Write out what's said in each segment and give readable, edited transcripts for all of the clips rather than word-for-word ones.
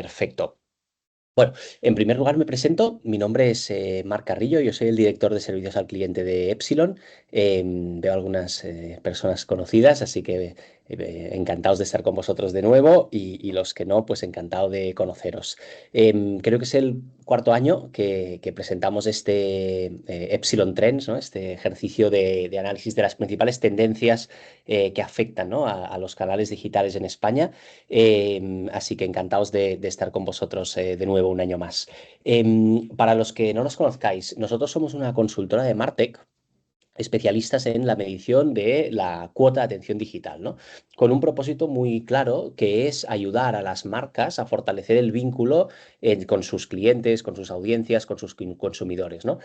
Perfecto. Bueno, en primer lugar me presento. Mi nombre es Marc Carrillo, yo soy el director de servicios al cliente de Epsilon. Veo algunas personas conocidas, así que encantados de estar con vosotros de nuevo y los que no, pues encantado de conoceros. Creo que es el cuarto año que presentamos este Epsilon Trends, ¿no? Este ejercicio de análisis de las principales tendencias que afectan, ¿no? a los canales digitales en España. Así que encantados de estar con vosotros de nuevo un año más. Para los que no nos conozcáis, nosotros somos una consultora de Martech especialistas en la medición de la cuota de atención digital, ¿no? Con un propósito muy claro que es ayudar a las marcas a fortalecer el vínculo con sus clientes, con sus audiencias, con sus consumidores, ¿no?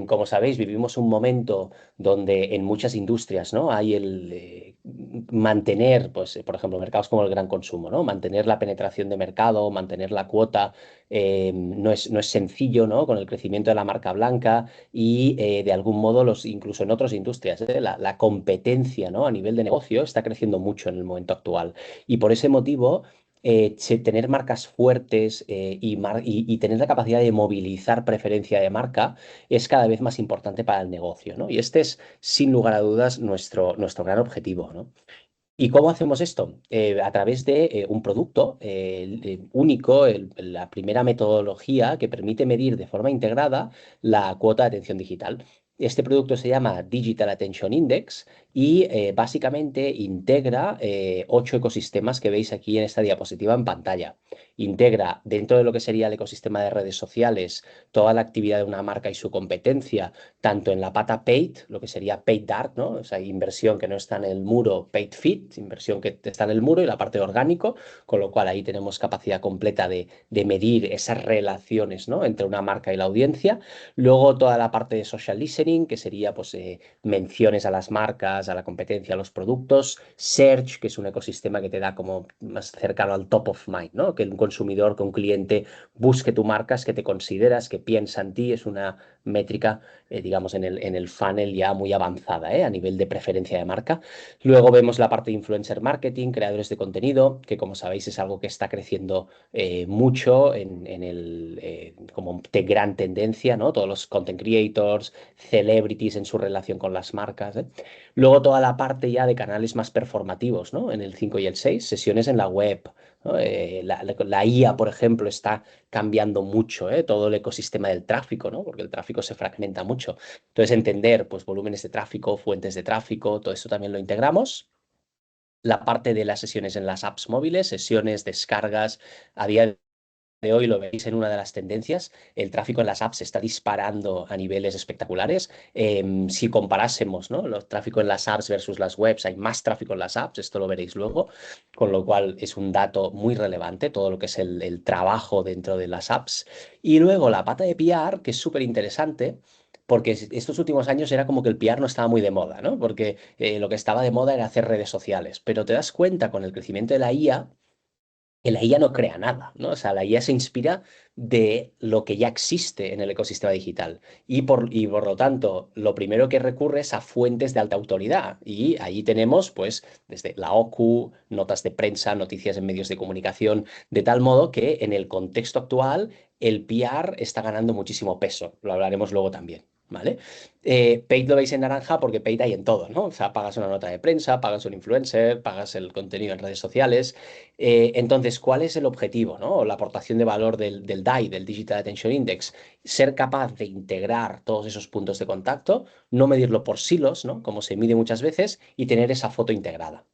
Como sabéis, vivimos un momento donde en muchas industrias, ¿no? Hay el mantener, pues, por ejemplo, mercados como el gran consumo, ¿no? Mantener la penetración de mercado, mantener la cuota, no es sencillo, ¿no? Con el crecimiento de la marca blanca y de algún modo incluso en otras industrias, la competencia, ¿no? A nivel de negocio está creciendo mucho en el momento actual. Y por ese motivo, tener marcas fuertes y tener la capacidad de movilizar preferencia de marca es cada vez más importante para el negocio, ¿no? Y este es, sin lugar a dudas, nuestro gran objetivo, ¿no? ¿Y cómo hacemos esto? A través de un producto único, la primera metodología que permite medir de forma integrada la cuota de atención digital. Este producto se llama Digital Attention Index y básicamente integra 8 ecosistemas que veis aquí en esta diapositiva en pantalla. Integra dentro de lo que sería el ecosistema de redes sociales toda la actividad de una marca y su competencia, tanto en la pata paid, lo que sería paid dark, ¿no? O sea, inversión que no está en el muro, paid feed, inversión que está en el muro y la parte de orgánico, con lo cual ahí tenemos capacidad completa de medir esas relaciones, ¿no? Entre una marca y la audiencia. Luego toda la parte de social listening, que sería pues menciones a las marcas, a la competencia, a los productos. Search, que es un ecosistema que te da como más cercano al top of mind, ¿no? Que un consumidor, que un cliente busque tu marca, es que te consideras, que piensa en ti, es una métrica digamos, en el funnel ya muy avanzada, a nivel de preferencia de marca. Luego vemos la parte de influencer marketing, creadores de contenido, que como sabéis es algo que está creciendo mucho como de gran tendencia, ¿no? Todos los content creators, celebrities en su relación con las marcas, ¿eh? Luego toda la parte ya de canales más performativos, ¿no? En el 5 y el 6 sesiones en la web, ¿no? La IA, por ejemplo, está cambiando mucho, todo el ecosistema del tráfico, ¿no? Porque el tráfico se fragmenta mucho. Entonces, entender, pues, volúmenes de tráfico, fuentes de tráfico, todo esto también lo integramos. La parte de las sesiones en las apps móviles, sesiones, descargas, a día de hoy lo veis en una de las tendencias, el tráfico en las apps se está disparando a niveles espectaculares. Si comparásemos, ¿no? El tráfico en las apps versus las webs, hay más tráfico en las apps, esto lo veréis luego, con lo cual es un dato muy relevante, todo lo que es el trabajo dentro de las apps. Y luego la pata de PR, que es súper interesante. Porque estos últimos años era como que el PR no estaba muy de moda, ¿no? Porque lo que estaba de moda era hacer redes sociales. Pero te das cuenta con el crecimiento de la IA que la IA no crea nada, ¿no? O sea, la IA se inspira de lo que ya existe en el ecosistema digital y por lo tanto, lo primero que recurre es a fuentes de alta autoridad y ahí tenemos, pues, desde la OCU, notas de prensa, noticias en medios de comunicación, de tal modo que en el contexto actual el PR está ganando muchísimo peso, lo hablaremos luego también. ¿Vale? Paid lo veis en naranja porque paid hay en todo, ¿no? O sea, pagas una nota de prensa, pagas un influencer, pagas el contenido en redes sociales. Entonces, ¿cuál es el objetivo, ¿no? O la aportación de valor del DAI, del Digital Attention Index? Ser capaz de integrar todos esos puntos de contacto, no medirlo por silos, ¿no? Como se mide muchas veces, y tener esa foto integrada.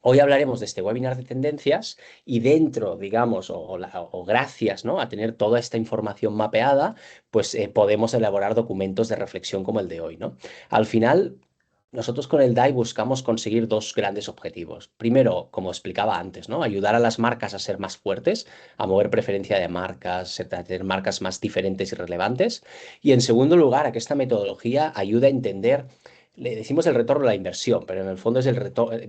Hoy hablaremos de este webinar de tendencias y dentro, digamos, o gracias, ¿no? A tener toda esta información mapeada, pues podemos elaborar documentos de reflexión como el de hoy, ¿no? Al final, nosotros con el DAI buscamos conseguir dos grandes objetivos. Primero, como explicaba antes, ¿no? Ayudar a las marcas a ser más fuertes, a mover preferencia de marcas, a tener marcas más diferentes y relevantes. Y en segundo lugar, a que esta metodología ayude a entender, le decimos el retorno a la inversión, pero en el fondo es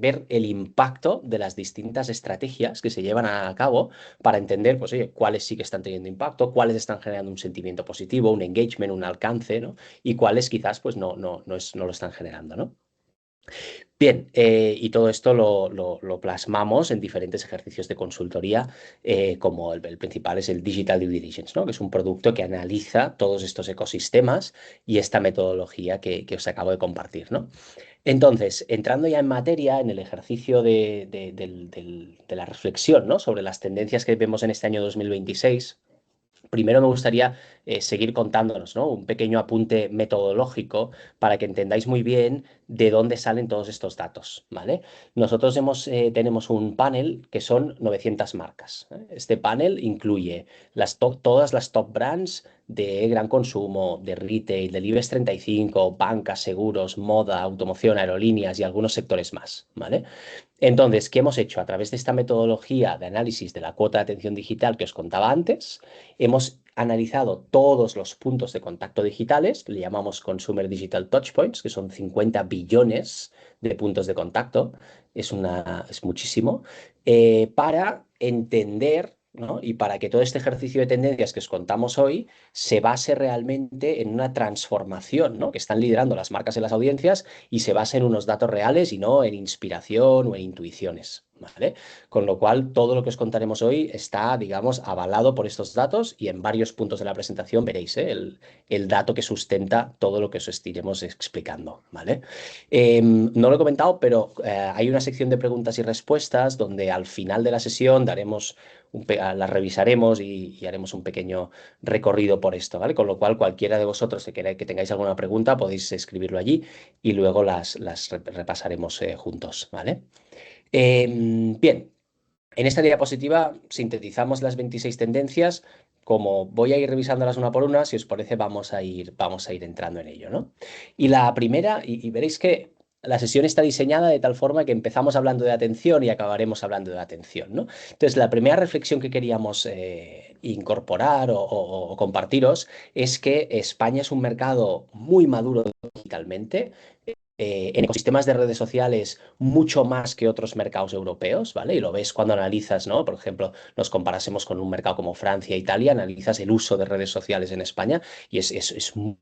ver el impacto de las distintas estrategias que se llevan a cabo para entender, pues, oye, cuáles sí que están teniendo impacto, cuáles están generando un sentimiento positivo, un engagement, un alcance, ¿no? Y cuáles quizás, pues, no lo están generando, ¿no? Bien, y todo esto lo plasmamos en diferentes ejercicios de consultoría, como el principal es el Digital Due Diligence, ¿no? Que es un producto que analiza todos estos ecosistemas y esta metodología que os acabo de compartir, ¿no? Entonces, entrando ya en materia, en el ejercicio de la reflexión, ¿no? Sobre las tendencias que vemos en este año 2026. Primero me gustaría seguir contándonos, ¿no? Un pequeño apunte metodológico para que entendáis muy bien de dónde salen todos estos datos, ¿vale? Nosotros tenemos un panel que son 900 marcas, ¿eh? Este panel incluye todas las top brands de gran consumo, de retail, del IBEX 35, bancas, seguros, moda, automoción, aerolíneas y algunos sectores más, ¿vale? Entonces, ¿qué hemos hecho? A través de esta metodología de análisis de la cuota de atención digital que os contaba antes, hemos analizado todos los puntos de contacto digitales, que le llamamos Consumer Digital Touchpoints, que son 50 billones de puntos de contacto, es muchísimo, para entender, ¿no? Y para que todo este ejercicio de tendencias que os contamos hoy se base realmente en una transformación, ¿no? Que están liderando las marcas en las audiencias y se basa en unos datos reales y no en inspiración o en intuiciones, ¿vale? Con lo cual, todo lo que os contaremos hoy está, digamos, avalado por estos datos y en varios puntos de la presentación veréis, el dato que sustenta todo lo que os iremos explicando, ¿vale? No lo he comentado, pero hay una sección de preguntas y respuestas donde al final de la sesión las revisaremos y haremos un pequeño recorrido por esto, ¿vale? Con lo cual, cualquiera de vosotros que tengáis alguna pregunta, podéis escribirlo allí y luego las repasaremos juntos, ¿vale? Bien, en esta diapositiva sintetizamos las 26 tendencias. Como voy a ir revisándolas una por una, si os parece, vamos a ir entrando en ello, ¿no? Y la primera, y veréis que la sesión está diseñada de tal forma que empezamos hablando de atención y acabaremos hablando de atención, ¿no? Entonces, la primera reflexión que queríamos incorporar o compartiros es que España es un mercado muy maduro digitalmente, en ecosistemas de redes sociales mucho más que otros mercados europeos, ¿vale? Y lo ves cuando analizas, ¿no? Por ejemplo, nos comparásemos con un mercado como Francia e Italia, analizas el uso de redes sociales en España y es muy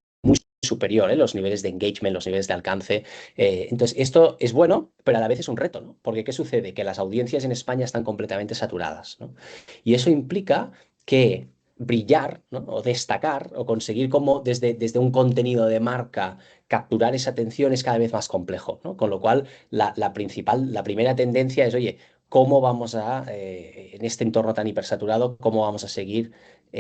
superior, ¿eh? Los niveles de engagement, los niveles de alcance. Entonces, esto es bueno, pero a la vez es un reto, ¿no? Porque ¿qué sucede? Que las audiencias en España están completamente saturadas, ¿no? Y eso implica que brillar, ¿no? O destacar o conseguir como desde un contenido de marca capturar esa atención es cada vez más complejo, ¿no? Con lo cual, la primera tendencia es, oye, ¿cómo vamos en este entorno tan hipersaturado, cómo vamos a seguir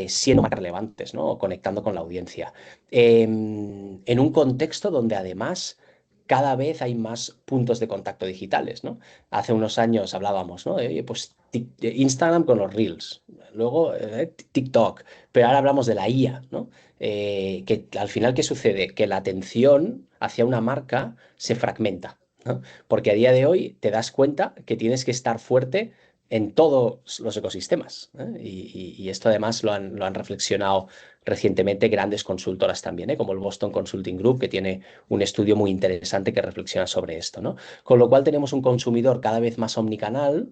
siendo más relevantes, ¿no? O conectando con la audiencia? En un contexto donde además cada vez hay más puntos de contacto digitales, ¿no? Hace unos años hablábamos, ¿no? De, oye, pues Instagram con los Reels, luego TikTok, pero ahora hablamos de la IA, ¿no? Que al final, ¿qué sucede? Que la atención hacia una marca se fragmenta, ¿no? Porque a día de hoy te das cuenta que tienes que estar fuerte en todos los ecosistemas, ¿eh? Y esto además lo han reflexionado recientemente grandes consultoras también, ¿eh? Como el Boston Consulting Group, que tiene un estudio muy interesante que reflexiona sobre esto, ¿no? Con lo cual tenemos un consumidor cada vez más omnicanal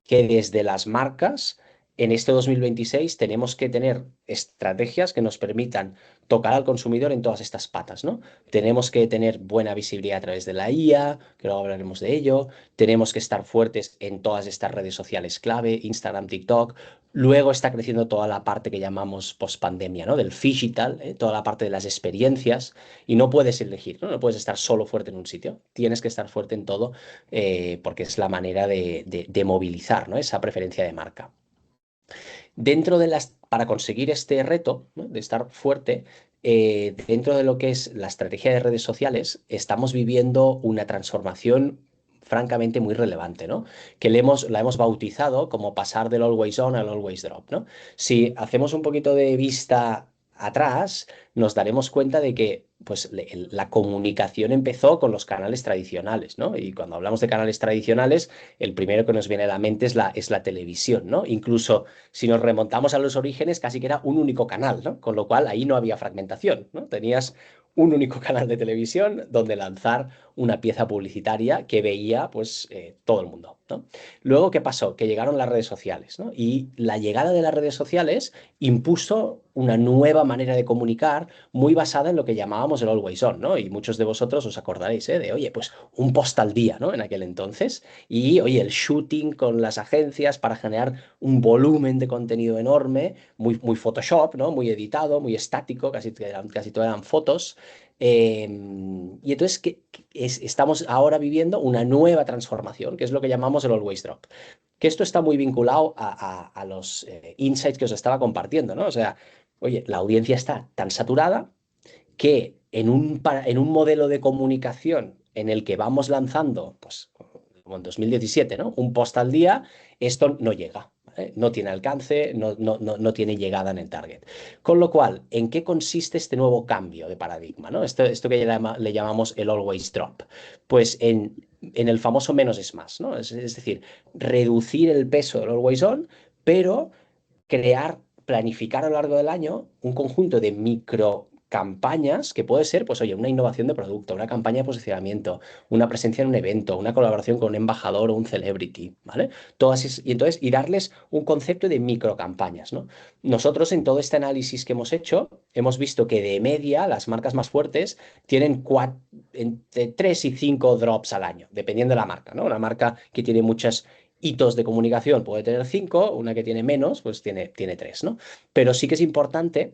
que desde las marcas en este 2026 tenemos que tener estrategias que nos permitan tocar al consumidor en todas estas patas, ¿no? Tenemos que tener buena visibilidad a través de la IA, que luego hablaremos de ello. Tenemos que estar fuertes en todas estas redes sociales clave, Instagram, TikTok. Luego está creciendo toda la parte que llamamos post-pandemia, ¿no? Del digital, ¿eh? Toda la parte de las experiencias. Y no puedes elegir, ¿no? No puedes estar solo fuerte en un sitio. Tienes que estar fuerte en todo porque es la manera de movilizar, ¿no? Esa preferencia de marca. Para conseguir este reto, ¿no? De estar fuerte, dentro de lo que es la estrategia de redes sociales, estamos viviendo una transformación francamente muy relevante, ¿no? Que la hemos bautizado como pasar del always on al always drop, ¿no? Si hacemos un poquito de vista atrás, nos daremos cuenta de que pues, la comunicación empezó con los canales tradicionales, ¿no? Y cuando hablamos de canales tradicionales, el primero que nos viene a la mente es la televisión, ¿no? Incluso si nos remontamos a los orígenes, casi que era un único canal, ¿no? Con lo cual ahí no había fragmentación, ¿no? Tenías un único canal de televisión donde lanzar una pieza publicitaria que veía pues todo el mundo, ¿no? Luego, ¿qué pasó? Que llegaron las redes sociales, ¿no? Y la llegada de las redes sociales impuso una nueva manera de comunicar muy basada en lo que llamábamos el always on, ¿no? Y muchos de vosotros os acordaréis, ¿eh? De, oye, pues un post al día, ¿no? En aquel entonces. Y, oye, el shooting con las agencias para generar un volumen de contenido enorme, muy, muy Photoshop, ¿no? Muy editado, muy estático, casi todo eran fotos. Y entonces estamos ahora viviendo una nueva transformación, que es lo que llamamos el always drop. Que esto está muy vinculado a los insights que os estaba compartiendo, ¿no? O sea, oye, la audiencia está tan saturada que en un modelo de comunicación en el que vamos lanzando, pues como en 2017, ¿no? Un post al día, esto no llega, ¿vale? No tiene alcance, no tiene llegada en el target. Con lo cual, ¿en qué consiste este nuevo cambio de paradigma, ¿no? Esto que le llamamos el always drop. Pues en el famoso menos es más, ¿no? Es decir, reducir el peso del always on, pero crear, planificar a lo largo del año un conjunto de micro campañas que puede ser, pues oye, una innovación de producto, una campaña de posicionamiento, una presencia en un evento, una colaboración con un embajador o un celebrity, ¿vale? Y entonces, y darles un concepto de microcampañas, ¿no? Nosotros en todo este análisis que hemos hecho, hemos visto que de media las marcas más fuertes tienen entre 3 y 5 drops al año, dependiendo de la marca, ¿no? Una marca que tiene muchas hitos de comunicación puede tener 5, una que tiene menos, pues tiene 3, ¿no? Pero sí que es importante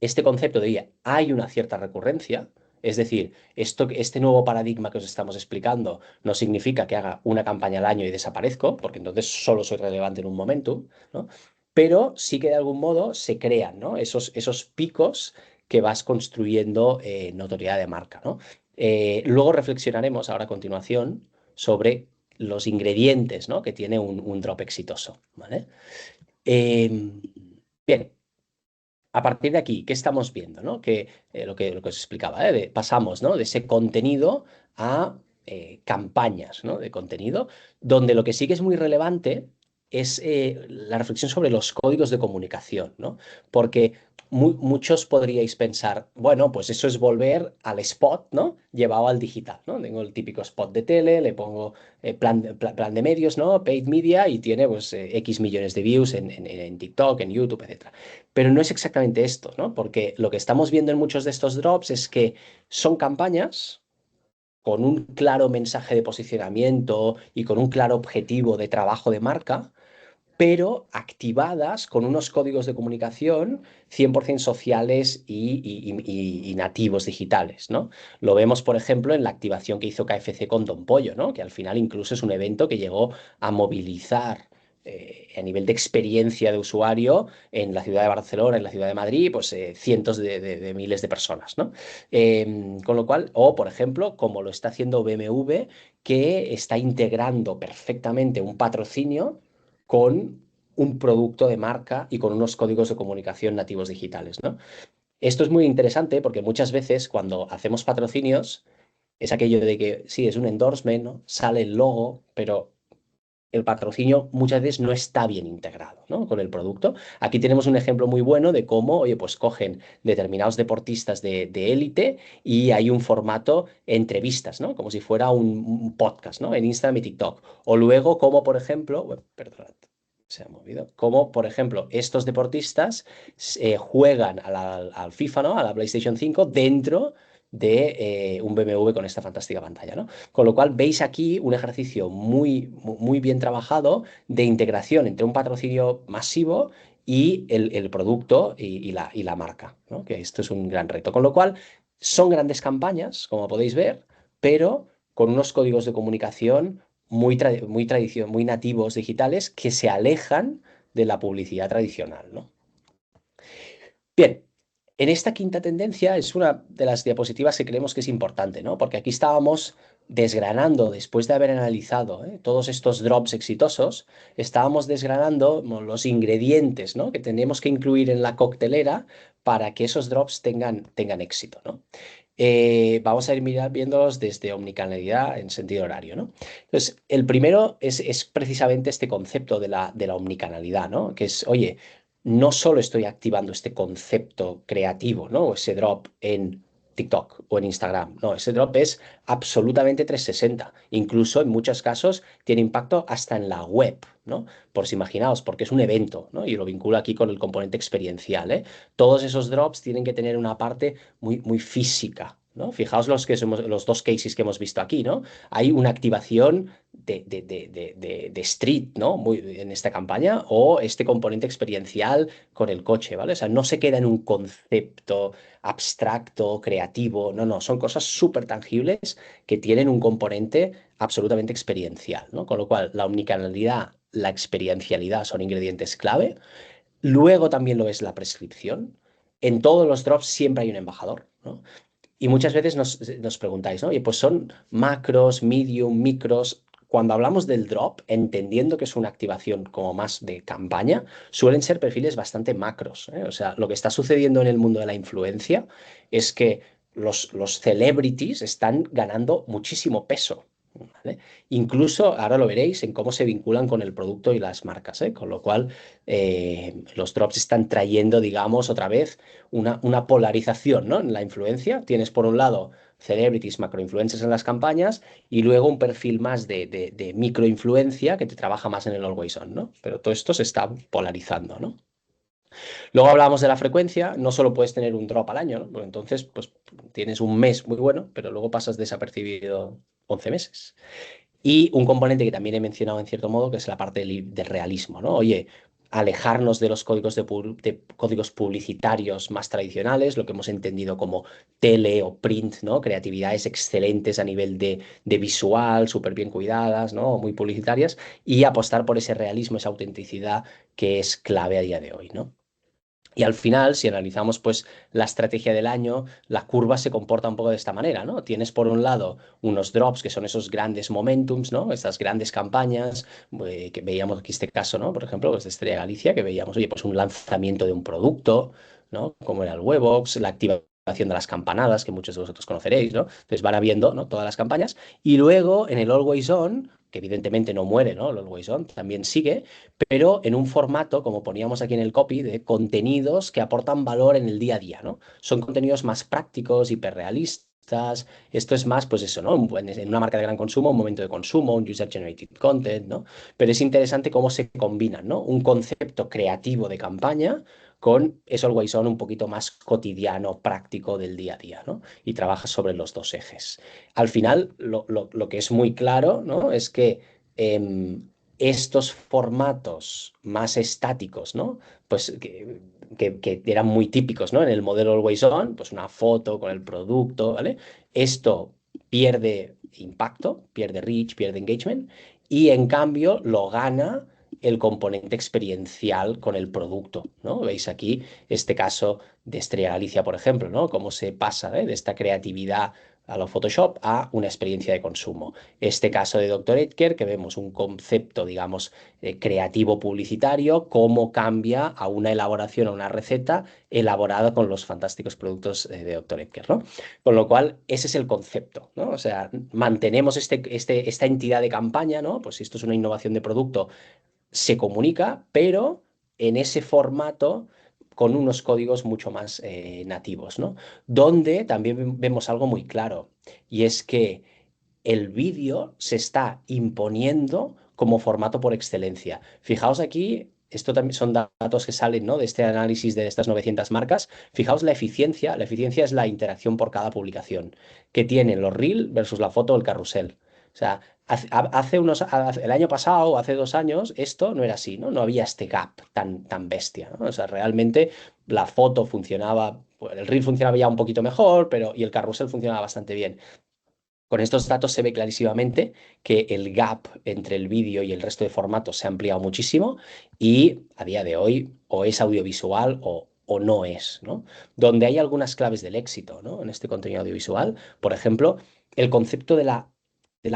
este concepto de oye, hay una cierta recurrencia, es decir, este nuevo paradigma que os estamos explicando no significa que haga una campaña al año y desaparezco, porque entonces solo soy relevante en un momento, ¿no? Pero sí que de algún modo se crean, ¿no? Esos picos que vas construyendo notoriedad de marca, ¿no? Luego reflexionaremos ahora a continuación sobre los ingredientes, ¿no? Que tiene un drop exitoso, ¿vale? Eh, bien, a partir de aquí, ¿qué estamos viendo? ¿No? Lo que os explicaba, ¿eh? Pasamos, ¿no? De ese contenido a campañas, ¿no? De contenido, donde lo que sí que es muy relevante es la reflexión sobre los códigos de comunicación, ¿no? Porque muchos podríais pensar, bueno, pues eso es volver al spot, ¿no? Llevado al digital, ¿no? Tengo el típico spot de tele, le pongo plan de medios, ¿no? Paid media y tiene pues X millones de views en TikTok, en YouTube, etcétera. Pero no es exactamente esto, ¿no? Porque lo que estamos viendo en muchos de estos drops es que son campañas con un claro mensaje de posicionamiento y con un claro objetivo de trabajo de marca, pero activadas con unos códigos de comunicación 100% sociales y nativos digitales, ¿no? Lo vemos, por ejemplo, en la activación que hizo KFC con Don Pollo, ¿no? Que al final incluso es un evento que llegó a movilizar a nivel de experiencia de usuario en la ciudad de Barcelona, en la ciudad de Madrid, pues cientos de miles de personas, ¿no? Con lo cual, o por ejemplo, como lo está haciendo BMW, que está integrando perfectamente un patrocinio con un producto de marca y con unos códigos de comunicación nativos digitales, ¿no? Esto es muy interesante porque muchas veces cuando hacemos patrocinios es aquello de que sí, es un endorsement, ¿no? Sale el logo, pero el patrocinio muchas veces no está bien integrado, ¿no? Con el producto. Aquí tenemos un ejemplo muy bueno de cómo, oye, pues cogen determinados deportistas de élite y hay un formato entrevistas, ¿no? Como si fuera un podcast, ¿no? En Instagram y TikTok. O luego, como por ejemplo, bueno, perdón, se ha movido, como por ejemplo, estos deportistas juegan al FIFA, ¿no? A la PlayStation 5 dentro de un BMW con esta fantástica pantalla, ¿no? Con lo cual veis aquí un ejercicio muy bien trabajado de integración entre un patrocinio masivo y el producto y la marca, ¿no? Que esto es un gran reto. Con lo cual son grandes campañas, como podéis ver, pero con unos códigos de comunicación muy nativos digitales que se alejan de la publicidad tradicional, ¿no? Bien, en esta quinta tendencia es una de las diapositivas que creemos que es importante, ¿no? Porque aquí estábamos desgranando, después de haber analizado todos estos drops exitosos, estábamos desgranando los ingredientes, ¿no? Que tenemos que incluir en la coctelera para que esos drops tengan éxito, ¿no? Vamos a ir viéndolos desde omnicanalidad en sentido horario, ¿no? Entonces, el primero es precisamente este concepto de la omnicanalidad, ¿no? Que es, oye, no solo estoy activando este concepto creativo, ¿no? O ese drop en TikTok o en Instagram. No, ese drop es absolutamente 360. Incluso en muchos casos tiene impacto hasta en la web, ¿no? Por si imaginaos, porque es un evento, ¿no? Y lo vinculo aquí con el componente experiencial, ¿eh? Todos esos drops tienen que tener una parte muy, muy física, ¿no? Fijaos los dos cases que hemos visto aquí, ¿no? Hay una activación de street, ¿no? En esta campaña, o este componente experiencial con el coche, ¿vale? O sea, no se queda en un concepto abstracto, creativo, no, no, son cosas súper tangibles que tienen un componente absolutamente experiencial, ¿no? Con lo cual, la omnicanalidad, la experiencialidad son ingredientes clave. Luego también lo es la prescripción. En todos los drops siempre hay un embajador, ¿no? Y muchas veces nos preguntáis, ¿no? Oye, pues son macros, medium, micros. Cuando hablamos del drop, entendiendo que es una activación como más de campaña, suelen ser perfiles bastante macros, ¿eh? O sea, lo que está sucediendo en el mundo de la influencia es que los celebrities están ganando muchísimo peso, ¿vale? Incluso, ahora lo veréis, en cómo se vinculan con el producto y las marcas, ¿eh? Con lo cual, los drops están trayendo, digamos, otra vez una polarización, ¿no? En la influencia tienes por un lado celebrities, macroinfluencers en las campañas y luego un perfil más de microinfluencia que te trabaja más en el always on, ¿no? Pero todo esto se está polarizando, ¿no? Luego hablamos de la frecuencia, no solo puedes tener un drop al año, ¿no? Porque entonces, pues tienes un mes muy bueno, pero luego pasas desapercibido 11 meses. Y un componente que también he mencionado en cierto modo, que es la parte del realismo, ¿no? Oye, alejarnos de los códigos, de códigos publicitarios más tradicionales, lo que hemos entendido como tele o print, ¿no? Creatividades excelentes a nivel de visual, súper bien cuidadas, ¿no? Muy publicitarias, y apostar por ese realismo, esa autenticidad que es clave a día de hoy, ¿no? Y al final, si analizamos pues la estrategia del año, la curva se comporta un poco de esta manera, ¿no? Tienes por un lado unos drops que son esos grandes momentums, ¿no? Estas grandes campañas que veíamos aquí este caso, ¿no? Por ejemplo, pues de Estrella Galicia, que veíamos, oye, pues un lanzamiento de un producto, ¿no? Como era el Webox, la activación de las campanadas, que muchos de vosotros conoceréis, ¿no? Entonces van habiendo, ¿no? Todas las campañas. Y luego en el Always On, que evidentemente no muere, ¿no? El Always On también sigue, pero en un formato, como poníamos aquí en el copy, de contenidos que aportan valor en el día a día, ¿no? Son contenidos más prácticos, hiperrealistas. Esto es más, pues eso, ¿no? En una marca de gran consumo, un momento de consumo, un user-generated content, ¿no? Pero es interesante cómo se combinan, ¿no? Un concepto creativo de campaña con eso always on un poquito más cotidiano, práctico del día a día, ¿no? Y trabajas sobre los dos ejes. Al final, lo que es muy claro, ¿no? Es que estos formatos más estáticos, ¿no? Pues que eran muy típicos, ¿no? En el modelo Always On, pues una foto con el producto, ¿vale? Esto pierde impacto, pierde reach, pierde engagement, y en cambio lo gana el componente experiencial con el producto, ¿no? Veis aquí este caso de Estrella Galicia, por ejemplo, ¿no? Cómo se pasa, de esta creatividad a lo Photoshop a una experiencia de consumo. Este caso de Dr. Edgar, que vemos un concepto, digamos, creativo publicitario, cómo cambia a una elaboración, a una receta elaborada con los fantásticos productos de Dr. Edgar, ¿no? Con lo cual, ese es el concepto, ¿no? O sea, mantenemos esta entidad de campaña, ¿no? Pues si esto es una innovación de producto, se comunica, pero en ese formato con unos códigos mucho más nativos, ¿no? Donde también vemos algo muy claro, y es que el vídeo se está imponiendo como formato por excelencia. Fijaos aquí, esto también son datos que salen, ¿no? De este análisis de estas 900 marcas. Fijaos la eficiencia. La eficiencia es la interacción por cada publicación que tienen los reel versus la foto o el carrusel. O sea, el año pasado o hace 2 años esto no era así, ¿no? No había este gap tan bestia, ¿no? O sea, realmente la foto funcionaba, pues, el reel funcionaba ya un poquito mejor, pero y el carrusel funcionaba bastante bien. Con estos datos se ve clarísimamente que el gap entre el vídeo y el resto de formatos se ha ampliado muchísimo y a día de hoy o es audiovisual o no es, ¿no? Donde hay algunas claves del éxito, ¿no? En este contenido audiovisual, por ejemplo, el concepto de la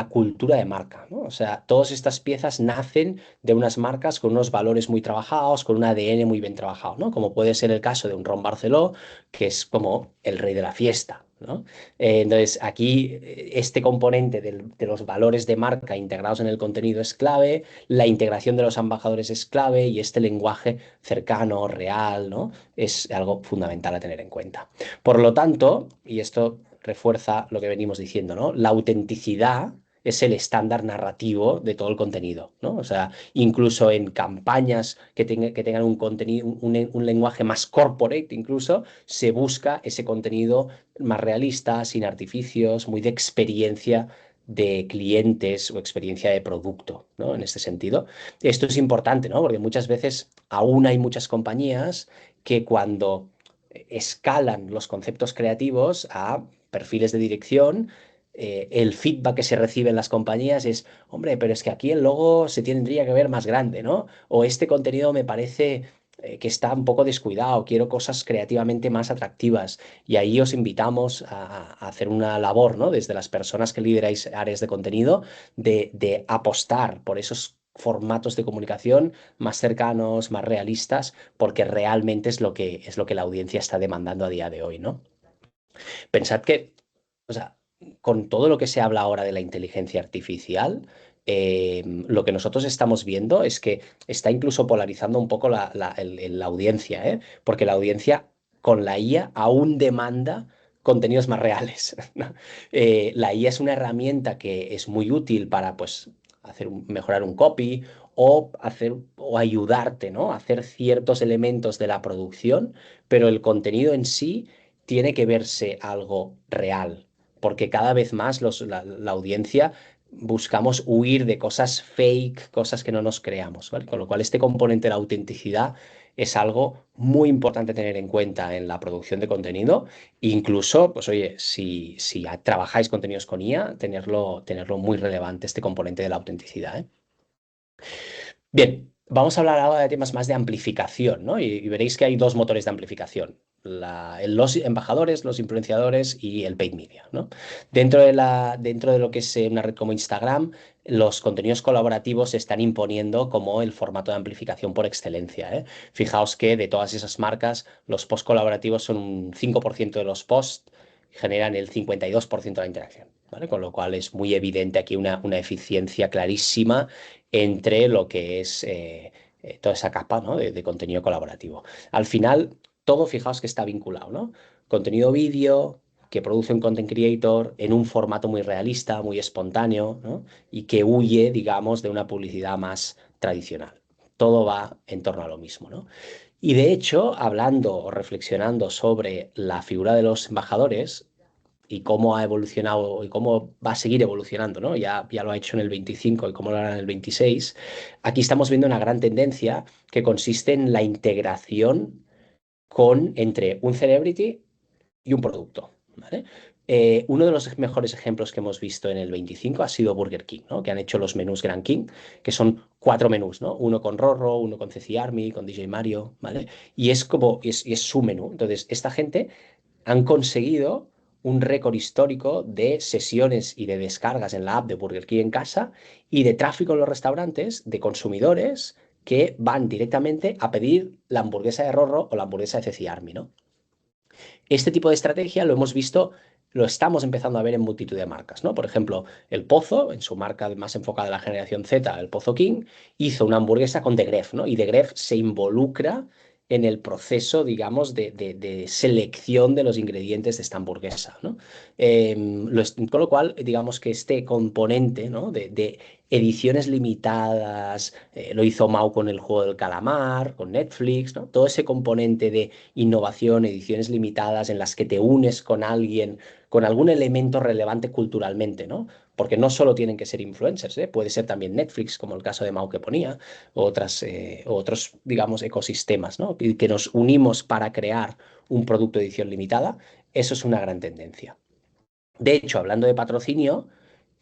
cultura de marca, ¿no? O sea, todas estas piezas nacen de unas marcas con unos valores muy trabajados, con un ADN muy bien trabajado, ¿no? Como puede ser el caso de un Ron Barceló, que es como el rey de la fiesta, ¿no? Entonces, aquí este componente de los valores de marca integrados en el contenido es clave, la integración de los embajadores es clave y este lenguaje cercano, real, ¿no? Es algo fundamental a tener en cuenta. Por lo tanto, y esto refuerza lo que venimos diciendo, ¿no? La autenticidad es el estándar narrativo de todo el contenido, ¿no? O sea, incluso en campañas que tengan un contenido, un lenguaje más corporate, incluso, se busca ese contenido más realista, sin artificios, muy de experiencia de clientes o experiencia de producto, ¿no? En este sentido. Esto es importante, ¿no? Porque muchas veces aún hay muchas compañías que cuando escalan los conceptos creativos a perfiles de dirección, el feedback que se recibe en las compañías es, hombre, pero es que aquí el logo se tendría que ver más grande, ¿no? O este contenido me parece que está un poco descuidado, quiero cosas creativamente más atractivas. Y ahí os invitamos a hacer una labor, ¿no? Desde las personas que lideráis áreas de contenido, de apostar por esos formatos de comunicación más cercanos, más realistas, porque realmente es lo que la audiencia está demandando a día de hoy, ¿no? Pensad que, o sea, con todo lo que se habla ahora de la inteligencia artificial, lo que nosotros estamos viendo es que está incluso polarizando un poco la audiencia, ¿eh? Porque la audiencia con la IA aún demanda contenidos más reales, ¿no? La IA es una herramienta que es muy útil para, pues, mejorar un copy o o ayudarte, ¿no? A hacer ciertos elementos de la producción, pero el contenido en sí tiene que verse algo real, porque cada vez más la audiencia buscamos huir de cosas fake, cosas que no nos creamos, ¿vale? Con lo cual este componente de la autenticidad es algo muy importante tener en cuenta en la producción de contenido. Incluso, pues oye, si trabajáis contenidos con IA, tenerlo muy relevante este componente de la autenticidad, ¿eh? Bien, vamos a hablar ahora de temas más de amplificación, ¿no? Y veréis que hay dos motores de amplificación, los embajadores, los influenciadores y el paid media, ¿no? Dentro de lo que es una red como Instagram, los contenidos colaborativos se están imponiendo como el formato de amplificación por excelencia, ¿eh? Fijaos que de todas esas marcas, los posts colaborativos son un 5% de los posts, generan el 52% de la interacción, ¿vale? Con lo cual es muy evidente aquí una eficiencia clarísima entre lo que es toda esa capa, ¿no? de contenido colaborativo. Al final, todo fijaos que está vinculado, ¿no? Contenido vídeo que produce un content creator en un formato muy realista, muy espontáneo, ¿no? Y que huye, digamos, de una publicidad más tradicional. Todo va en torno a lo mismo, ¿no? Y de hecho, hablando o reflexionando sobre la figura de los embajadores, y cómo ha evolucionado y cómo va a seguir evolucionando, ¿no? Ya lo ha hecho en el 25 y cómo lo hará en el 26. Aquí estamos viendo una gran tendencia que consiste en la integración entre un celebrity y un producto, ¿vale? Uno de los mejores ejemplos que hemos visto en el 25 ha sido Burger King, ¿no? Que han hecho los menús Grand King, que son cuatro menús, ¿no? Uno con Rorro, uno con Ceci Army, con DJ Mario, ¿vale? Y es su menú. Entonces, esta gente han conseguido un récord histórico de sesiones y de descargas en la app de Burger King en casa y de tráfico en los restaurantes de consumidores que van directamente a pedir la hamburguesa de Rorro o la hamburguesa de Ceci Army, ¿no? Este tipo de estrategia lo hemos visto, lo estamos empezando a ver en multitud de marcas, ¿no? Por ejemplo, El Pozo, en su marca más enfocada a la generación Z, El Pozo King, hizo una hamburguesa con The Gref, ¿no? Y The Gref se involucra en el proceso, digamos, de selección de los ingredientes de esta hamburguesa, ¿no? Con lo cual, digamos que este componente, ¿no? de ediciones limitadas, lo hizo Mau con el juego del calamar, con Netflix, ¿no? Todo ese componente de innovación, ediciones limitadas en las que te unes con alguien, con algún elemento relevante culturalmente, ¿no? Porque no solo tienen que ser influencers, ¿eh? Puede ser también Netflix, como el caso de Mau que ponía, otros, digamos, ecosistemas, ¿no? Que nos unimos para crear un producto de edición limitada. Eso es una gran tendencia. De hecho, hablando de patrocinio,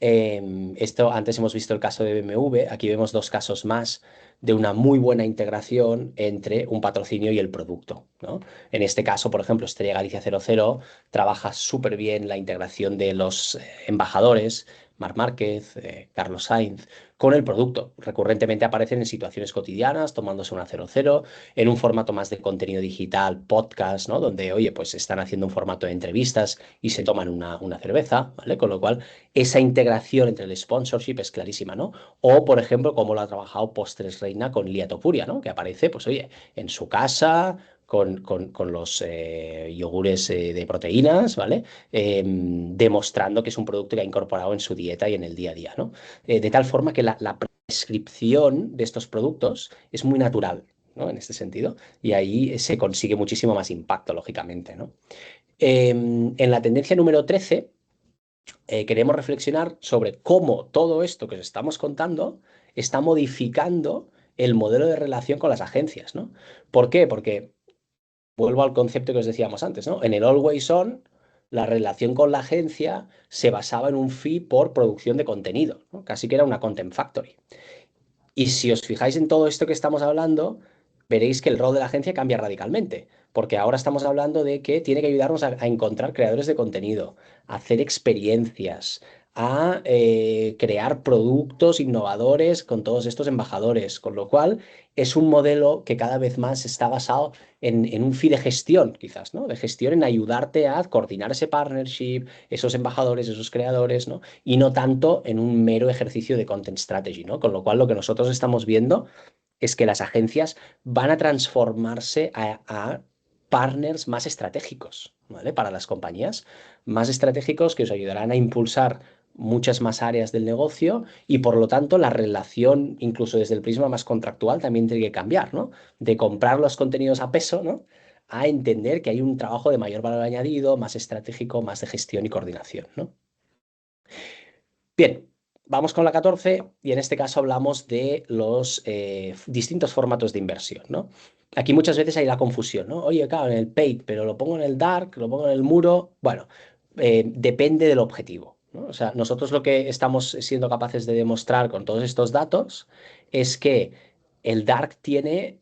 esto antes hemos visto el caso de BMW, aquí vemos dos casos más de una muy buena integración entre un patrocinio y el producto, ¿no? En este caso, por ejemplo, Estrella Galicia 00 trabaja súper bien la integración de los embajadores, Marc Márquez, Carlos Sainz, con el producto. Recurrentemente aparecen en situaciones cotidianas, tomándose una 00, en un formato más de contenido digital, podcast, ¿no? Donde, oye, pues están haciendo un formato de entrevistas y se toman una cerveza, ¿vale? Con lo cual, esa integración entre el sponsorship es clarísima, ¿no? O, por ejemplo, como lo ha trabajado Postres Reina con Lía Topuria, ¿no? Que aparece, pues, oye, en su casa, con los yogures de proteínas, ¿vale? Demostrando que es un producto que ha incorporado en su dieta y en el día a día, ¿no? De tal forma que la prescripción de estos productos es muy natural, ¿no? En este sentido, y ahí se consigue muchísimo más impacto, lógicamente, ¿no? En la tendencia número 13 queremos reflexionar sobre cómo todo esto que os estamos contando está modificando el modelo de relación con las agencias, ¿no? ¿Por qué? Porque vuelvo al concepto que os decíamos antes, ¿no? En el Always On, la relación con la agencia se basaba en un fee por producción de contenido, ¿no? Casi que era una content factory. Y si os fijáis en todo esto que estamos hablando, veréis que el rol de la agencia cambia radicalmente, porque ahora estamos hablando de que tiene que ayudarnos a encontrar creadores de contenido, a hacer experiencias, a crear productos innovadores con todos estos embajadores, con lo cual es un modelo que cada vez más está basado en un fee de gestión, quizás, ¿no? De gestión en ayudarte a coordinar ese partnership, esos embajadores, esos creadores, ¿no? Y no tanto en un mero ejercicio de content strategy, ¿no? Con lo cual lo que nosotros estamos viendo es que las agencias van a transformarse a partners más estratégicos, ¿vale? Para las compañías, más estratégicos que os ayudarán a impulsar muchas más áreas del negocio y por lo tanto la relación, incluso desde el prisma más contractual, también tiene que cambiar, ¿no? De comprar los contenidos a peso, ¿no? A entender que hay un trabajo de mayor valor añadido, más estratégico, más de gestión y coordinación, ¿no? Bien, vamos con la 14 y en este caso hablamos de los distintos formatos de inversión, ¿no? Aquí muchas veces hay la confusión, ¿no? Oye, claro, en el paid, pero lo pongo en el dark, lo pongo en el muro. Bueno, depende del objetivo, ¿no? O sea, nosotros lo que estamos siendo capaces de demostrar con todos estos datos es que el dark tiene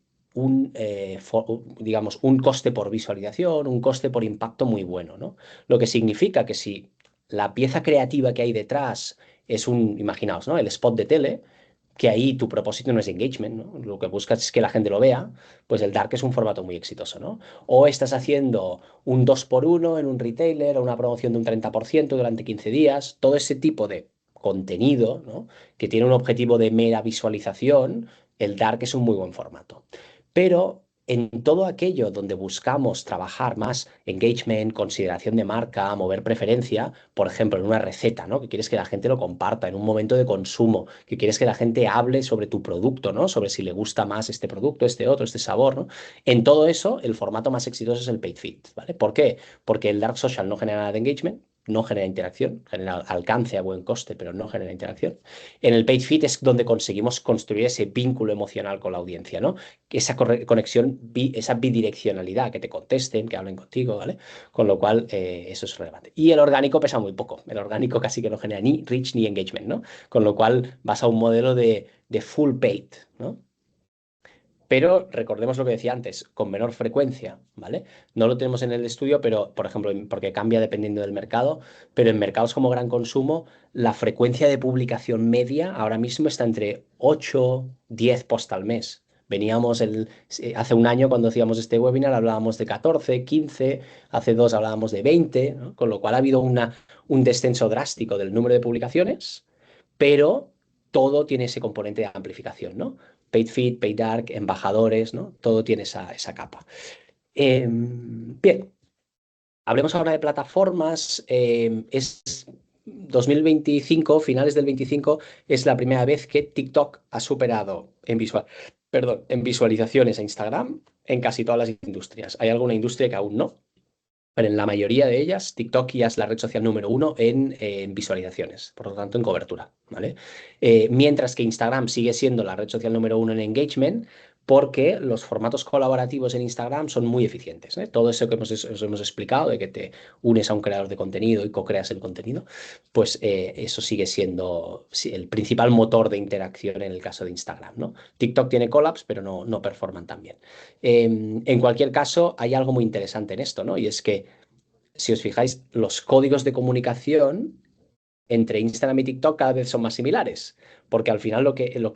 digamos, un coste por visualización, un coste por impacto muy bueno, ¿no? Lo que significa que si la pieza creativa que hay detrás es imaginaos, ¿no? El spot de tele, que ahí tu propósito no es engagement, ¿no? Lo que buscas es que la gente lo vea, pues el dark es un formato muy exitoso, ¿no? O estás haciendo un 2 por uno en un retailer o una promoción de un 30% durante 15 días, todo ese tipo de contenido, ¿no? Que tiene un objetivo de mera visualización, el dark es un muy buen formato. Pero en todo aquello donde buscamos trabajar más engagement, consideración de marca, mover preferencia, por ejemplo, en una receta, ¿no? Que quieres que la gente lo comparta, en un momento de consumo, que quieres que la gente hable sobre tu producto, ¿no? Sobre si le gusta más este producto, este otro, este sabor, ¿no? En todo eso, el formato más exitoso es el paid feed, ¿vale? ¿Por qué? Porque el dark social no genera nada de engagement, no genera interacción, genera alcance a buen coste, pero no genera interacción. En el paid feed es donde conseguimos construir ese vínculo emocional con la audiencia, ¿no? Esa conexión, esa bidireccionalidad, que te contesten, que hablen contigo, ¿vale? Con lo cual, eso es relevante. Y el orgánico pesa muy poco. El orgánico casi que no genera ni reach ni engagement, ¿no? Con lo cual vas a un modelo de full paid, ¿no? Pero recordemos lo que decía antes, con menor frecuencia, ¿vale? No lo tenemos en el estudio, pero, por ejemplo, porque cambia dependiendo del mercado, pero en mercados como gran consumo, la frecuencia de publicación media ahora mismo está entre 8, 10 posts al mes. Hace un año cuando hacíamos este webinar hablábamos de 14, 15, hace dos hablábamos de 20, ¿no? Con lo cual ha habido un descenso drástico del número de publicaciones, pero todo tiene ese componente de amplificación, ¿no? Paid Feed, Paid Dark, embajadores, ¿no? Todo tiene esa capa. Bien, hablemos ahora de plataformas. Es 2025, finales del 25, es la primera vez que TikTok ha superado en visualizaciones a Instagram en casi todas las industrias. Hay alguna industria que aún no, pero en la mayoría de ellas, TikTok ya es la red social número uno en visualizaciones, por lo tanto en cobertura, ¿vale? Mientras que Instagram sigue siendo la red social número uno en engagement, porque los formatos colaborativos en Instagram son muy eficientes, ¿eh? Todo eso que os hemos explicado, de que te unes a un creador de contenido y co-creas el contenido, pues eso sigue siendo sí, el principal motor de interacción en el caso de Instagram, ¿no? TikTok tiene collabs, pero no performan tan bien. En cualquier caso, hay algo muy interesante en esto, ¿no? Y es que, si os fijáis, los códigos de comunicación entre Instagram y TikTok cada vez son más similares, porque al final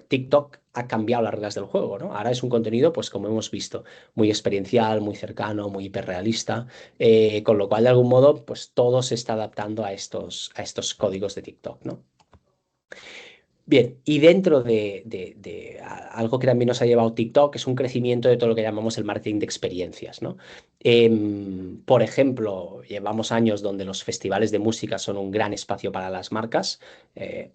TikTok ha cambiado las reglas del juego, ¿no? Ahora es un contenido, pues como hemos visto, muy experiencial, muy cercano, muy hiperrealista, con lo cual de algún modo, pues todo se está adaptando a estos códigos de TikTok, ¿no? Bien, y dentro algo que también nos ha llevado TikTok es un crecimiento de todo lo que llamamos el marketing de experiencias, ¿no? Por ejemplo, llevamos años donde los festivales de música son un gran espacio para las marcas,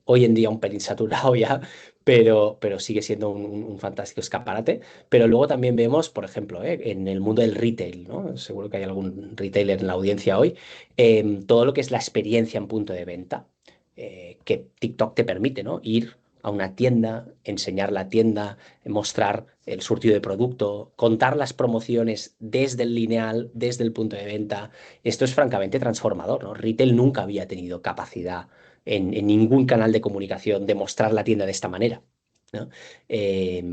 hoy en día un pelín saturado ya, pero sigue siendo un fantástico escaparate. Pero luego también vemos, por ejemplo, en el mundo del retail, ¿no? Seguro que hay algún retailer en la audiencia hoy, todo lo que es la experiencia en punto de venta que TikTok te permite, ¿no? Ir a una tienda, enseñar la tienda, mostrar el surtido de producto, contar las promociones desde el lineal, desde el punto de venta. Esto es francamente transformador, ¿no? Retail nunca había tenido capacidad en ningún canal de comunicación de mostrar la tienda de esta manera, ¿no? Eh,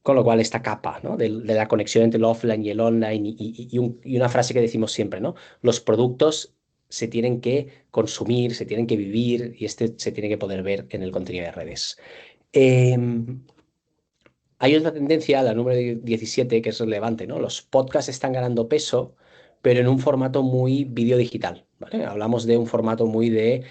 con lo cual, esta capa, ¿no? de la conexión entre el offline y el online y una frase que decimos siempre, ¿no? Los productos se tienen que consumir, se tienen que vivir y este se tiene que poder ver en el contenido de redes. Hay otra tendencia, la número 17, que es relevante, ¿no? Los podcasts están ganando peso, pero en un formato muy vídeo digital, ¿vale? Hablamos de un formato muy de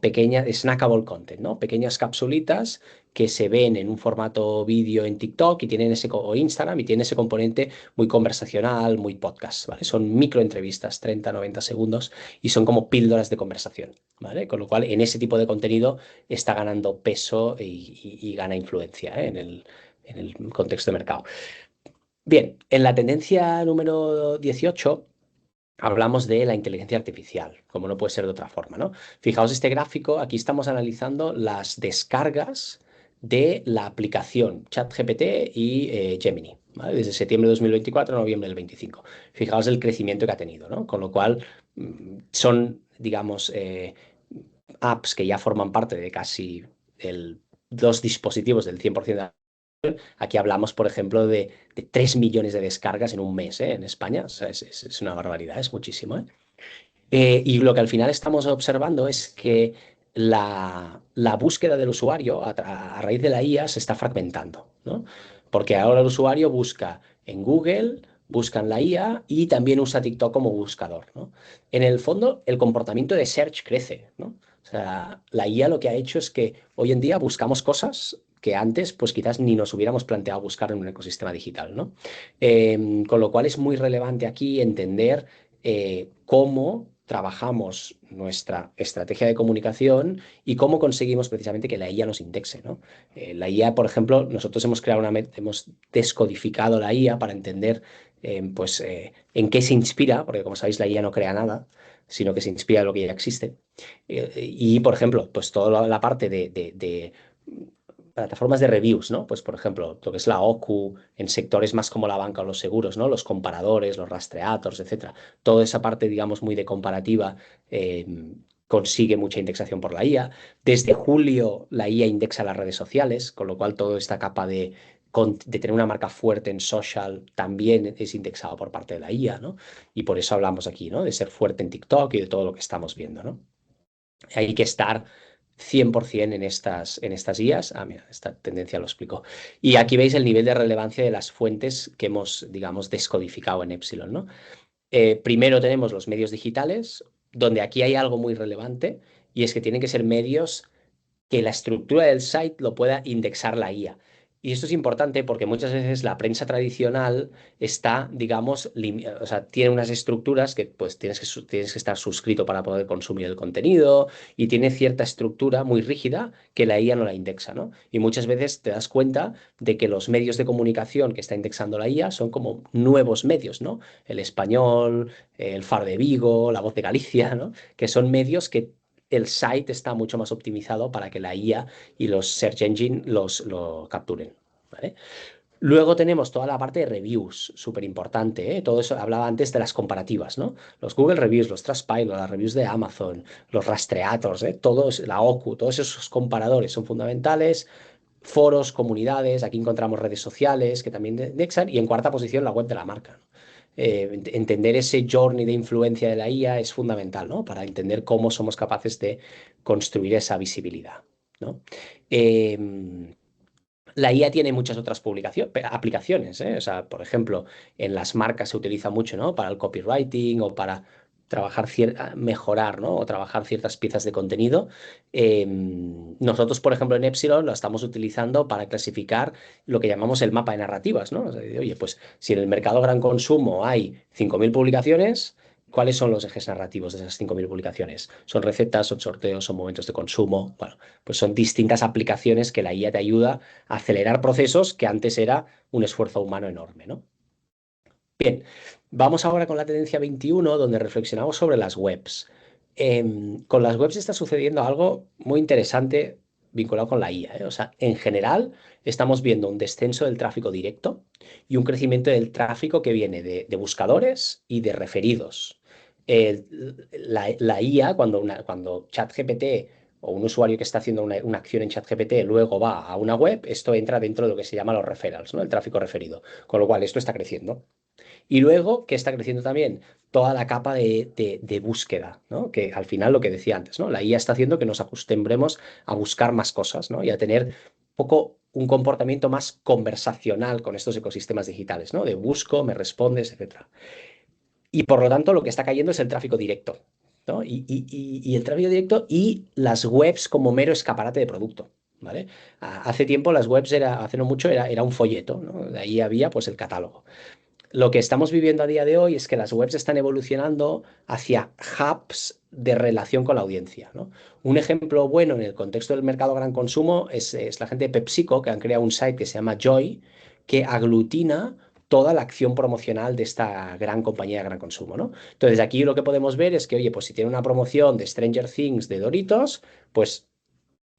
pequeña, snackable content, ¿no? Pequeñas capsulitas que se ven en un formato vídeo en TikTok y tienen o Instagram y tienen ese componente muy conversacional, muy podcast, ¿vale? Son microentrevistas, 30, 90 segundos y son como píldoras de conversación, ¿vale? Con lo cual, en ese tipo de contenido está ganando peso y gana influencia, ¿eh? En el contexto de mercado. Bien, en la tendencia número 18 hablamos de la inteligencia artificial, como no puede ser de otra forma, ¿no? Fijaos este gráfico, aquí estamos analizando las descargas de la aplicación ChatGPT y Gemini, ¿vale? Desde septiembre de 2024 a noviembre del 25. Fijaos el crecimiento que ha tenido, ¿no? Con lo cual son, digamos, apps que ya forman parte de casi dos dispositivos del 100% de. Aquí hablamos, por ejemplo, de 3 millones de descargas en un mes, ¿eh? En España. O sea, es una barbaridad, es muchísimo, ¿eh? Y lo que al final estamos observando es que la búsqueda del usuario a raíz de la IA se está fragmentando, ¿no? Porque ahora el usuario busca en Google, busca en la IA y también usa TikTok como buscador, ¿no? En el fondo, el comportamiento de search crece, ¿no? O sea, la IA lo que ha hecho es que hoy en día buscamos cosas que antes, pues quizás ni nos hubiéramos planteado buscar en un ecosistema digital, ¿no? Con lo cual es muy relevante aquí entender cómo trabajamos nuestra estrategia de comunicación y cómo conseguimos precisamente que la IA nos indexe, ¿no? La IA, por ejemplo, nosotros hemos creado hemos descodificado la IA para entender pues, en qué se inspira, porque como sabéis, la IA no crea nada, sino que se inspira en lo que ya existe. Y, por ejemplo, pues toda la parte de plataformas de reviews, ¿no? Pues, por ejemplo, lo que es la OCU en sectores más como la banca o los seguros, ¿no? Los comparadores, los rastreators, etcétera. Toda esa parte, digamos, muy de comparativa eh, consigue mucha indexación por la IA. Desde julio, la IA indexa las redes sociales, con lo cual toda esta capa de tener una marca fuerte en social también es indexado por parte de la IA, ¿no? Y por eso hablamos aquí, ¿no? De ser fuerte en TikTok y de todo lo que estamos viendo, ¿no? Hay que estar 100% en estas guías. Ah, mira, esta tendencia lo explico. Y aquí veis el nivel de relevancia de las fuentes que hemos, digamos, descodificado en Epsilon, ¿no? Primero tenemos los medios digitales, donde aquí hay algo muy relevante, y es que tienen que ser medios que la estructura del site lo pueda indexar la IA. Y esto es importante porque muchas veces la prensa tradicional está, digamos, o sea, tiene unas estructuras que pues tienes que estar suscrito para poder consumir el contenido y tiene cierta estructura muy rígida que la IA no la indexa, ¿no? Y muchas veces te das cuenta de que los medios de comunicación que está indexando la IA son como nuevos medios, ¿no? El Español, el Far de Vigo, La Voz de Galicia, ¿no? Que son medios que el site está mucho más optimizado para que la IA y los search engine lo capturen, ¿vale? Luego tenemos toda la parte de reviews, súper importante, ¿eh? Todo eso, hablaba antes de las comparativas, ¿no? Los Google Reviews, los Trustpilot, las reviews de Amazon, los rastreators, ¿eh? Todos, la OCU, todos esos comparadores son fundamentales. Foros, comunidades, aquí encontramos redes sociales que también indexan y en cuarta posición la web de la marca, ¿no? Entender ese journey de influencia de la IA es fundamental, ¿no? Para entender cómo somos capaces de construir esa visibilidad, ¿no? Em, la IA tiene muchas otras aplicaciones, ¿eh? O sea, por ejemplo, en las marcas se utiliza mucho, ¿no? Para el copywriting o para trabajar mejorar, ¿no? O trabajar ciertas piezas de contenido. Nosotros, por ejemplo, en Epsilon lo estamos utilizando para clasificar lo que llamamos el mapa de narrativas, ¿no? O sea, oye, pues si en el mercado gran consumo hay 5.000 publicaciones, ¿cuáles son los ejes narrativos de esas 5.000 publicaciones? ¿Son recetas, son sorteos, son momentos de consumo? Bueno, pues son distintas aplicaciones que la IA te ayuda a acelerar procesos que antes era un esfuerzo humano enorme, ¿no? Bien, vamos ahora con la tendencia 21, donde reflexionamos sobre las webs. Con las webs está sucediendo algo muy interesante vinculado con la IA, ¿eh? O sea, en general estamos viendo un descenso del tráfico directo y un crecimiento del tráfico que viene de buscadores y de referidos. La IA, cuando ChatGPT o un usuario que está haciendo una acción en ChatGPT luego va a una web, esto entra dentro de lo que se llama los referrals, ¿no? El tráfico referido. Con lo cual, esto está creciendo. Y luego, ¿qué está creciendo también? Toda la capa de búsqueda, ¿no? Que al final lo que decía antes, ¿no? La IA está haciendo que nos acostumbremos a buscar más cosas, ¿no? Y a tener un poco un comportamiento más conversacional con estos ecosistemas digitales, ¿no? De busco, me respondes, etcétera. Y por lo tanto, lo que está cayendo es el tráfico directo, ¿no? Y el tráfico directo y las webs como mero escaparate de producto, ¿vale? Hace tiempo las webs hace no mucho, era un folleto, ¿no? De ahí había pues el catálogo. Lo que estamos viviendo a día de hoy es que las webs están evolucionando hacia hubs de relación con la audiencia, ¿no? Un ejemplo bueno en el contexto del mercado gran consumo es la gente de PepsiCo, que han creado un site que se llama Joy, que aglutina toda la acción promocional de esta gran compañía de gran consumo, ¿no? Entonces aquí lo que podemos ver es que, oye, pues si tiene una promoción de Stranger Things de Doritos, pues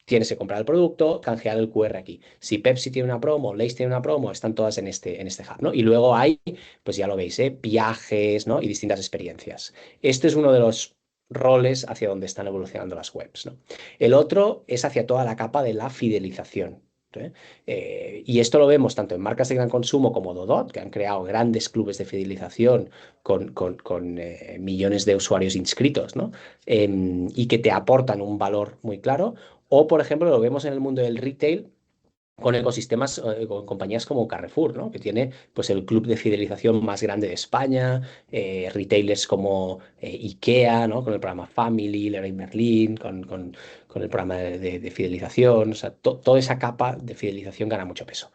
tienes que comprar el producto, canjear el QR aquí. Si Pepsi tiene una promo, Lay's tiene una promo, están todas en este hub, ¿no? Y luego hay, pues ya lo veis, ¿eh? Viajes, ¿no? Y distintas experiencias. Este es uno de los roles hacia donde están evolucionando las webs, ¿no? El otro es hacia toda la capa de la fidelización. ¿Eh? Y esto lo vemos tanto en marcas de gran consumo como Dodot, que han creado grandes clubes de fidelización con millones de usuarios inscritos, ¿no? Y que te aportan un valor muy claro. O, por ejemplo, lo vemos en el mundo del retail con ecosistemas, con compañías como Carrefour, ¿no? Que tiene pues, el club de fidelización más grande de España, retailers como IKEA, ¿no? Con el programa Family, Leroy Merlin, con el programa de fidelización. O sea, toda esa capa de fidelización gana mucho peso.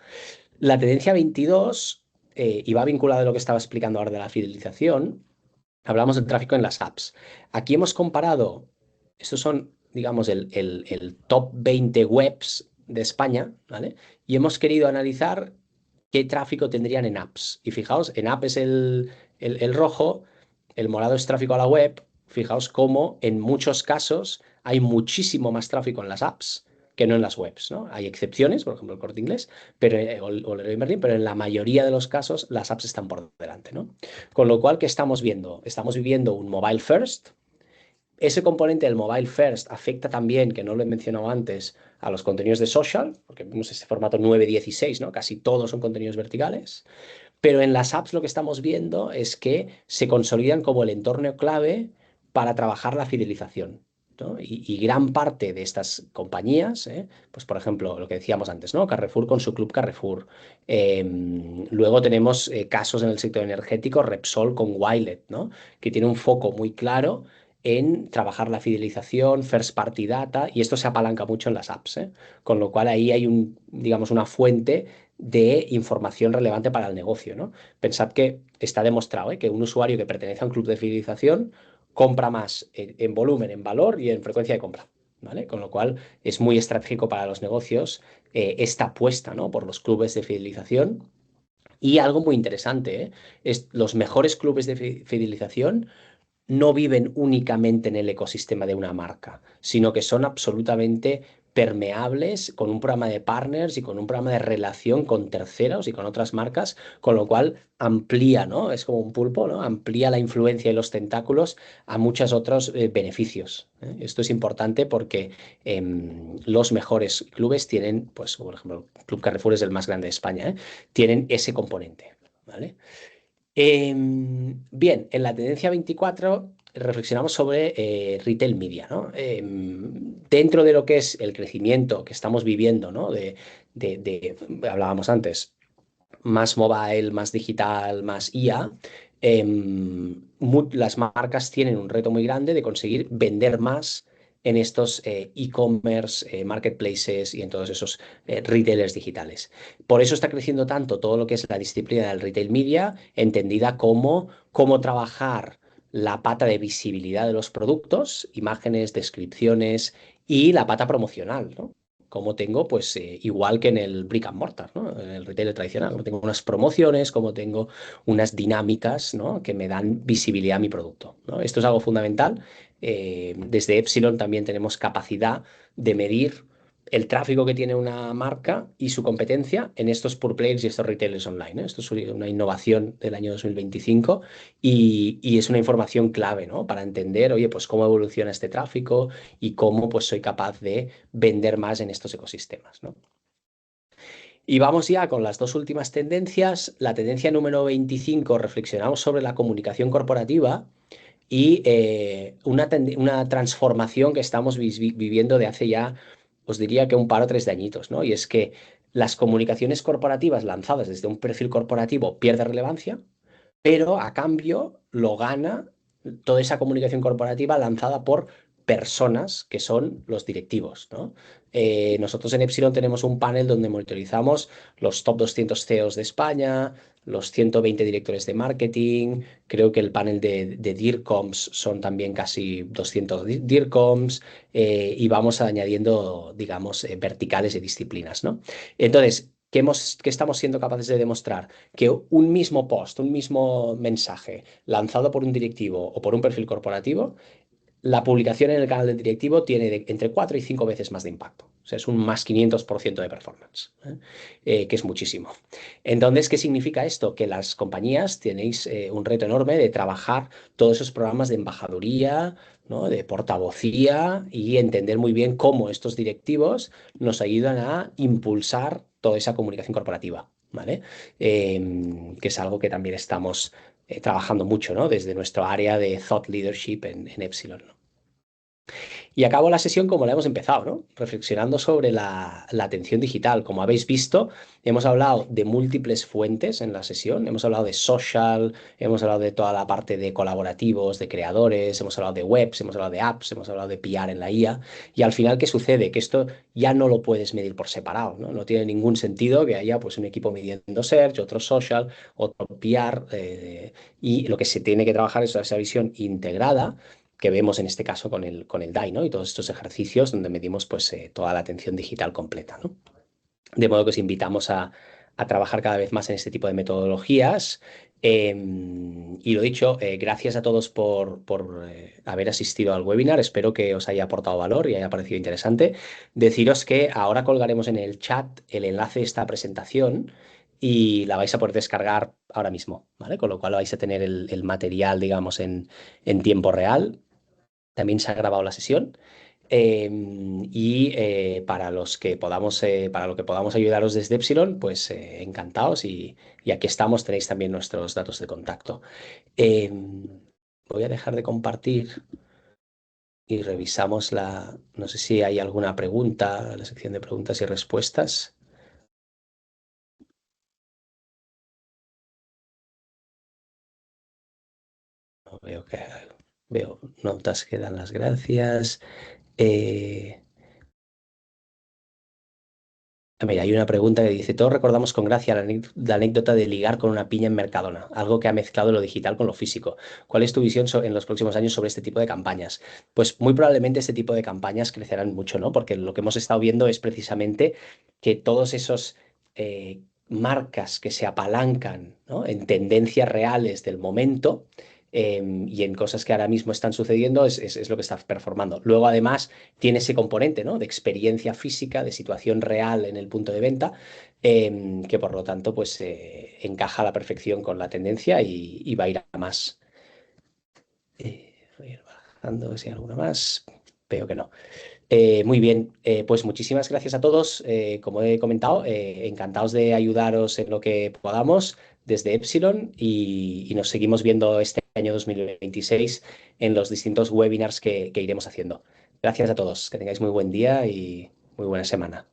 La tendencia 22, y va vinculada a lo que estaba explicando ahora de la fidelización, hablamos del tráfico en las apps. Aquí hemos comparado, estos son, digamos, el top 20 webs de España, ¿vale? Y hemos querido analizar qué tráfico tendrían en apps. Y fijaos, en app es el rojo, el morado es tráfico a la web. Fijaos cómo en muchos casos hay muchísimo más tráfico en las apps que no en las webs, ¿no? Hay excepciones, por ejemplo, el Corte Inglés, pero, o Leroy Merlin, pero en la mayoría de los casos las apps están por delante, ¿no? Con lo cual, ¿qué estamos viendo? Estamos viviendo un mobile first. Ese componente del mobile first afecta también, que no lo he mencionado antes, a los contenidos de social, porque vemos ese formato 9:16, ¿no? Casi todos son contenidos verticales. Pero en las apps lo que estamos viendo es que se consolidan como el entorno clave para trabajar la fidelización, ¿no? Y gran parte de estas compañías, pues por ejemplo, lo que decíamos antes, ¿no? Carrefour con su Club Carrefour. Luego tenemos casos en el sector energético, Repsol con Wilet, ¿no? Que tiene un foco muy claro en trabajar la fidelización, first party data, y esto se apalanca mucho en las apps, ¿eh? Con lo cual ahí hay digamos, una fuente de información relevante para el negocio, ¿no? Pensad que está demostrado, que un usuario que pertenece a un club de fidelización compra más en volumen, en valor y en frecuencia de compra, ¿vale? Con lo cual es muy estratégico para los negocios esta apuesta, ¿no? Por los clubes de fidelización. Y algo muy interesante, es los mejores clubes de fidelización no viven únicamente en el ecosistema de una marca, sino que son absolutamente permeables con un programa de partners y con un programa de relación con terceros y con otras marcas, con lo cual amplía, ¿no? Es como un pulpo, ¿no? Amplía la influencia y los tentáculos a muchos otros beneficios, ¿eh? Esto es importante porque los mejores clubes tienen, pues, por ejemplo, el Club Carrefour es el más grande de España, ¿eh? Tienen ese componente, ¿vale? Bien, en la tendencia 24 reflexionamos sobre retail media, ¿no? Dentro de lo que es el crecimiento que estamos viviendo, ¿no? Hablábamos antes, más mobile, más digital, más IA, las marcas tienen un reto muy grande de conseguir vender más en estos e-commerce, marketplaces y en todos esos retailers digitales. Por eso está creciendo tanto todo lo que es la disciplina del retail media, entendida como cómo trabajar la pata de visibilidad de los productos, imágenes, descripciones y la pata promocional, ¿no? Como tengo, pues igual que en el brick and mortar, ¿no? En el retail tradicional, como tengo unas promociones, como tengo unas dinámicas, ¿no? Que me dan visibilidad a mi producto, ¿no? Esto es algo fundamental. Desde Epsilon también tenemos capacidad de medir el tráfico que tiene una marca y su competencia en estos pure players y estos retailers online, ¿eh? Esto es una innovación del año 2025 y es una información clave, ¿no? Para entender, oye, pues cómo evoluciona este tráfico y cómo pues soy capaz de vender más en estos ecosistemas, ¿no? Y vamos ya con las dos últimas tendencias. La tendencia número 25, reflexionamos sobre la comunicación corporativa y una transformación que estamos viviendo de hace ya, os diría que un par o tres de añitos, ¿no? Y es que las comunicaciones corporativas lanzadas desde un perfil corporativo pierden relevancia, pero a cambio lo gana toda esa comunicación corporativa lanzada por personas que son los directivos, ¿no? Nosotros en Epsilon tenemos un panel donde monitorizamos los top 200 CEOs de España, los 120 directores de marketing, creo que el panel de DIRCOMs son también casi 200 DIRCOMs, y vamos añadiendo, digamos, verticales y disciplinas, ¿no? Entonces, ¿qué estamos siendo capaces de demostrar? Que un mismo post, un mismo mensaje lanzado por un directivo o por un perfil corporativo, la publicación en el canal del directivo tiene entre 4 y 5 veces más de impacto. O sea, es un más 500% de performance, que es muchísimo. Entonces, ¿qué significa esto? Que las compañías tenéis un reto enorme de trabajar todos esos programas de embajaduría, ¿no? De portavocía y entender muy bien cómo estos directivos nos ayudan a impulsar toda esa comunicación corporativa, ¿vale? Que es algo que también estamos trabajando mucho, ¿no? Desde nuestro área de thought leadership en Epsilon, ¿no? Y acabo la sesión como la hemos empezado, ¿no? Reflexionando sobre la atención digital. Como habéis visto, hemos hablado de múltiples fuentes en la sesión. Hemos hablado de social, hemos hablado de toda la parte de colaborativos, de creadores, hemos hablado de webs, hemos hablado de apps, hemos hablado de PR en la IA. Y al final, ¿qué sucede? Que esto ya no lo puedes medir por separado, ¿no? No tiene ningún sentido que haya pues un equipo midiendo search, otro social, otro PR, y lo que se tiene que trabajar es esa visión integrada que vemos en este caso con el DAI, ¿no? Y todos estos ejercicios donde medimos pues toda la atención digital completa, ¿no? De modo que os invitamos a trabajar cada vez más en este tipo de metodologías. Y lo dicho, gracias a todos por haber asistido al webinar. Espero que os haya aportado valor y haya parecido interesante. Deciros que ahora colgaremos en el chat el enlace de esta presentación y la vais a poder descargar ahora mismo, ¿vale? Con lo cual vais a tener el material, digamos, en tiempo real. También se ha grabado la sesión. Para los que podamos, para lo que podamos ayudaros desde Epsilon, pues encantados y aquí estamos, tenéis también nuestros datos de contacto. Voy a dejar de compartir y revisamos no sé si hay alguna pregunta, la sección de preguntas y respuestas. No veo que veo notas que dan las gracias. Eh, Mira, hay una pregunta que dice, todos recordamos con gracia la anécdota de ligar con una piña en Mercadona, algo que ha mezclado lo digital con lo físico. ¿Cuál es tu visión en los próximos años sobre este tipo de campañas? Pues muy probablemente este tipo de campañas crecerán mucho, ¿no? Porque lo que hemos estado viendo es precisamente que todos esos marcas que se apalancan, ¿no? En tendencias reales del momento, y en cosas que ahora mismo están sucediendo es lo que está performando. Luego, además, tiene ese componente, ¿no? De experiencia física, de situación real en el punto de venta, que por lo tanto pues encaja a la perfección con la tendencia y va a ir a más. Voy a ir bajando si hay alguna más. Veo que no. Muy bien, pues muchísimas gracias a todos. Como he comentado, encantados de ayudaros en lo que podamos. desde Epsilon y nos seguimos viendo este año 2026 en los distintos webinars que iremos haciendo. Gracias a todos, que tengáis muy buen día y muy buena semana.